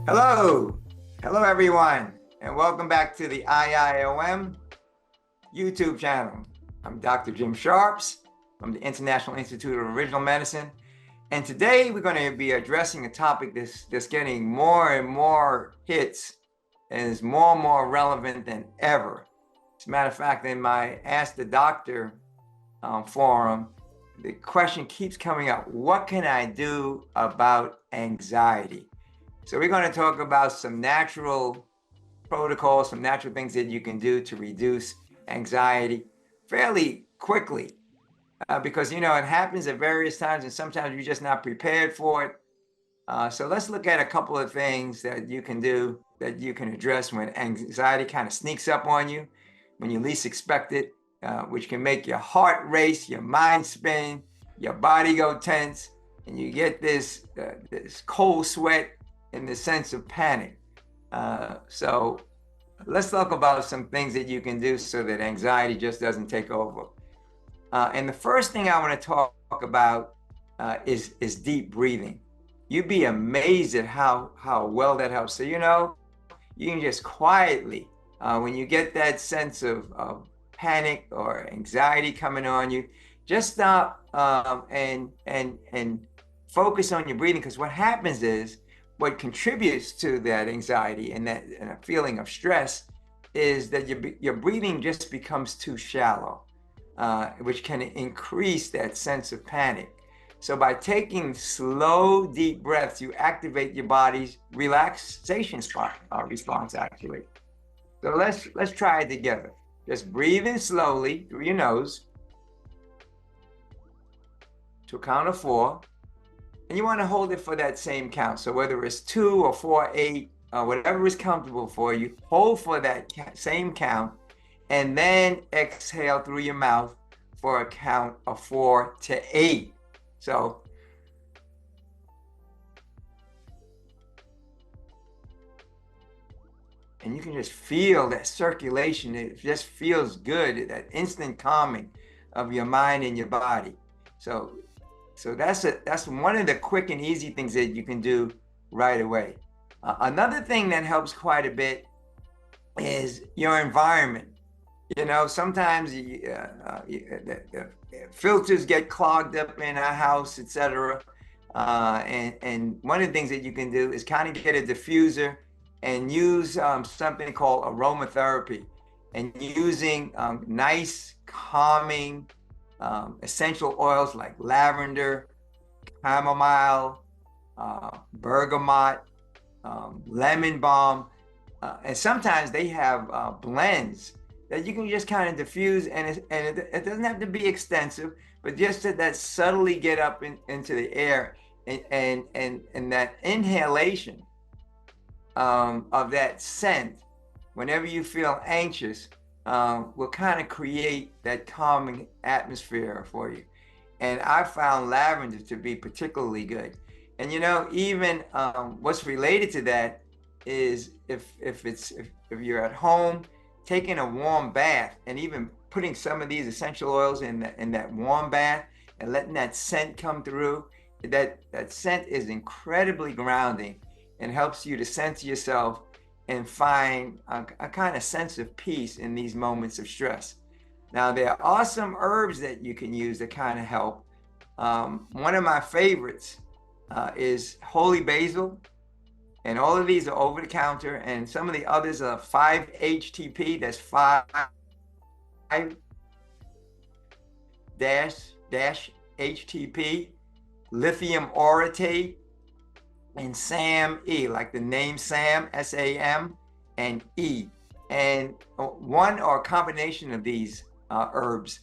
Hello, hello everyone, and welcome back to the IIOM YouTube channel. I'm Dr. Jim Sharps from the International Institute of Original Medicine, and today we're going to be addressing a topic that's getting more and more hits and is more and more relevant than ever. As a matter of fact, in my Ask the Doctor forum, the question keeps coming up: what can I do about anxiety? So we're going to talk about some natural protocols, some natural things that you can do to reduce anxiety fairly quickly, because it happens at various times and sometimes you're just not prepared for it. So let's look at a couple of things that you can do that you can address when anxiety kind of sneaks up on you, when you least expect it, which can make your heart race, your mind spin, your body go tense, and you get this cold sweat and the sense of panic. So let's talk about some things that you can do so that anxiety just doesn't take over. And the first thing I want to talk about is deep breathing. You'd be amazed at how well that helps. So you can just quietly, when you get that sense of panic or anxiety coming on you, just stop and focus on your breathing, because what happens is, what contributes to that anxiety and a feeling of stress is that your breathing just becomes too shallow, which can increase that sense of panic. So by taking slow, deep breaths, you activate your body's relaxation response, actually. So let's try it together. Just breathe in slowly through your nose to a count of 4. And you want to hold it for that same count. So whether it's 2 or 4, 8, whatever is comfortable for you, hold for that same count, and then exhale through your mouth for a count of 4 to 8. So and you can just feel that circulation. It just feels good, that instant calming of your mind and your body. So that's one of the quick and easy things that you can do right away. Another thing that helps quite a bit is your environment. Sometimes the filters get clogged up in our house, etc. And one of the things that you can do is kind of get a diffuser and use something called aromatherapy, and using nice, calming, essential oils like lavender, chamomile, bergamot, lemon balm, and sometimes they have blends that you can just kind of diffuse, and it doesn't have to be extensive, but just that subtly get up into the air, and that inhalation of that scent whenever you feel anxious will kind of create that calming atmosphere for you. And I found lavender to be particularly good. And even what's related to that is if you're at home, taking a warm bath and even putting some of these essential oils in that warm bath and letting that scent come through, that scent is incredibly grounding and helps you to center yourself and find a kind of sense of peace in these moments of stress. Now, there are some herbs that you can use that kind of help. One of my favorites is holy basil, and all of these are over the counter, and some of the others are 5-HTP, that's 5-HTP, lithium orotate, and SAM E, like the name Sam, SAM, and E. And one or a combination of these herbs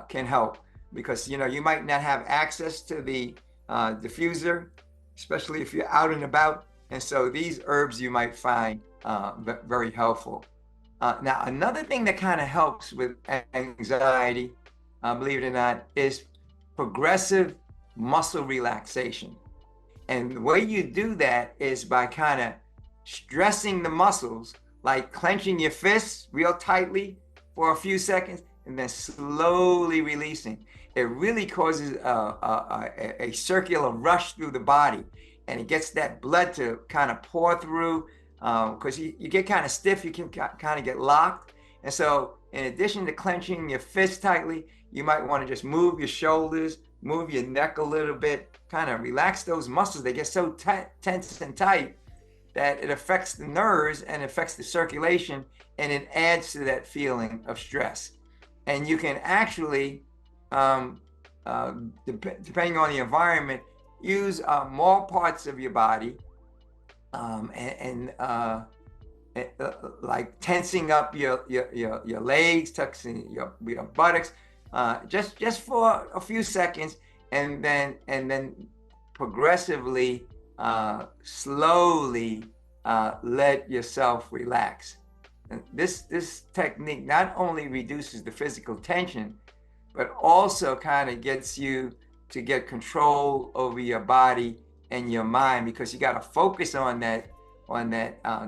can help, because you might not have access to the diffuser, especially if you're out and about. And so these herbs you might find very helpful. Now, another thing that kind of helps with anxiety, believe it or not, is progressive muscle relaxation. And the way you do that is by kind of stressing the muscles, like clenching your fists real tightly for a few seconds and then slowly releasing. It really causes a circular rush through the body, and it gets that blood to kind of pour through, because you get kind of stiff, you can kind of get locked. And so in addition to clenching your fist tightly, you might want to just move your shoulders, move your neck a little bit, kind of relax those muscles. They get so tense and tight that it affects the nerves and affects the circulation, and it adds to that feeling of stress. And you can actually, depending on the environment, use more parts of your body, like tensing up your legs, tucking your buttocks, just for a few seconds, and then progressively, slowly let yourself relax. And this technique not only reduces the physical tension, but also kind of gets you to get control over your body and your mind, because you got to focus on that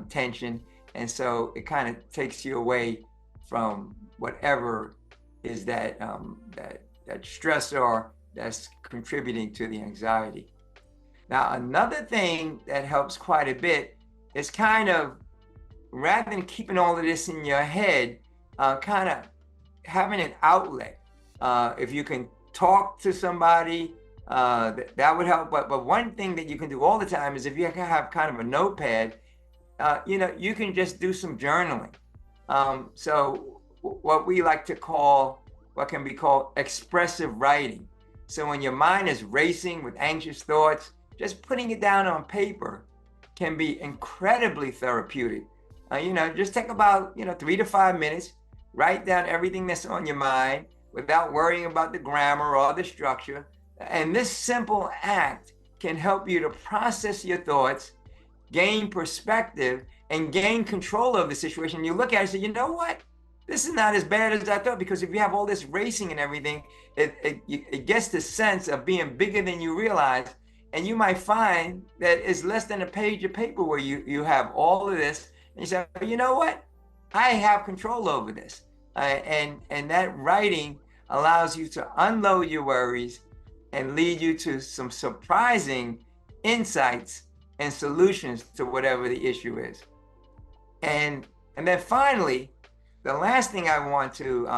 tension, and so it kind of takes you away from whatever is that stressor that's contributing to the anxiety. Now, another thing that helps quite a bit is kind of, rather than keeping all of this in your head, kind of having an outlet. If you can talk to somebody, that would help. But one thing that you can do all the time is, if you have kind of a notepad, you can just do some journaling. So what we like to call, what can be called expressive writing. So when your mind is racing with anxious thoughts, just putting it down on paper can be incredibly therapeutic. Just take about 3 to 5 minutes, write down everything that's on your mind without worrying about the grammar or the structure. And this simple act can help you to process your thoughts, gain perspective, and gain control of the situation. You look at it and say, you know what? This is not as bad as I thought, because if you have all this racing and everything, it gets the sense of being bigger than you realize. And you might find that it's less than a page of paper where you have all of this, and you say, you know what? I have control over this. And that writing allows you to unload your worries and lead you to some surprising insights and solutions to whatever the issue is. And then finally, the last thing I want to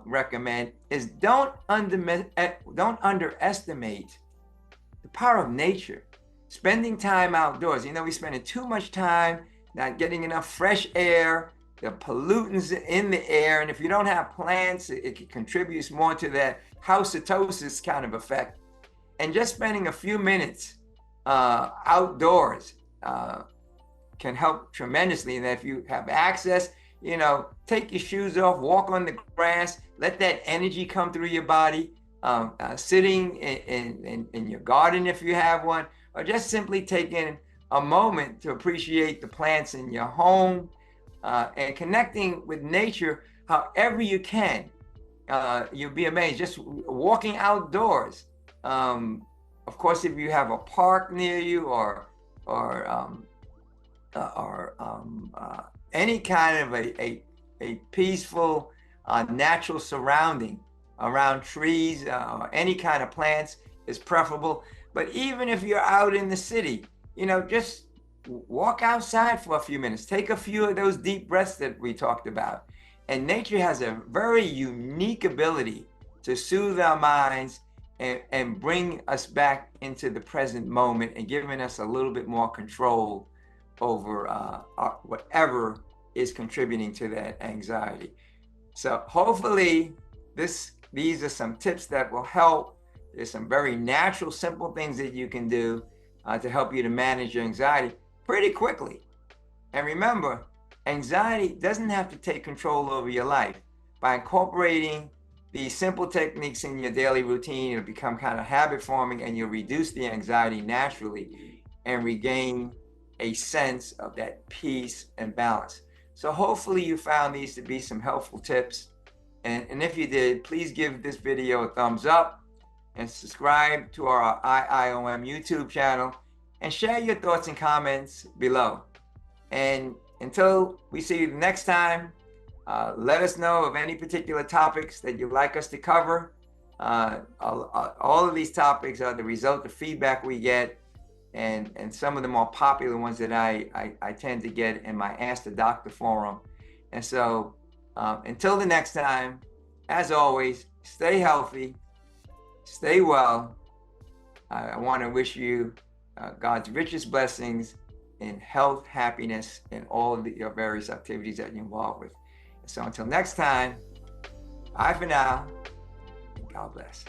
recommend is don't underestimate the power of nature. Spending time outdoors. We're spending too much time not getting enough fresh air, the pollutants in the air, and if you don't have plants, it contributes more to that housetosis kind of effect. And just spending a few minutes outdoors can help tremendously. And if you have access, take your shoes off, walk on the grass, let that energy come through your body, sitting in your garden if you have one, or just simply taking a moment to appreciate the plants in your home, and connecting with nature however you can. You'll be amazed. Just walking outdoors. Of course, if you have a park near you, or any kind of a peaceful, natural surrounding around trees, any kind of plants is preferable. But even if you're out in the city, just walk outside for a few minutes. Take a few of those deep breaths that we talked about. And nature has a very unique ability to soothe our minds and bring us back into the present moment, and giving us a little bit more control over whatever is contributing to that anxiety. So hopefully these are some tips that will help. There's some very natural, simple things that you can do to help you to manage your anxiety pretty quickly. And remember, anxiety doesn't have to take control over your life. By incorporating these simple techniques in your daily routine, it'll become kind of habit forming, and you'll reduce the anxiety naturally and regain a sense of that peace and balance. So hopefully you found these to be some helpful tips. And if you did, please give this video a thumbs up and subscribe to our IIOM YouTube channel, and share your thoughts and comments below. And until we see you next time, let us know of any particular topics that you'd like us to cover. All of these topics are the result of feedback we get and some of the more popular ones that I tend to get in my Ask the Doctor forum. And so until the next time, as always, stay healthy, stay well. I want to wish you God's richest blessings in health, happiness, and all of your various activities that you're involved with. So until next time, bye for now, and God bless.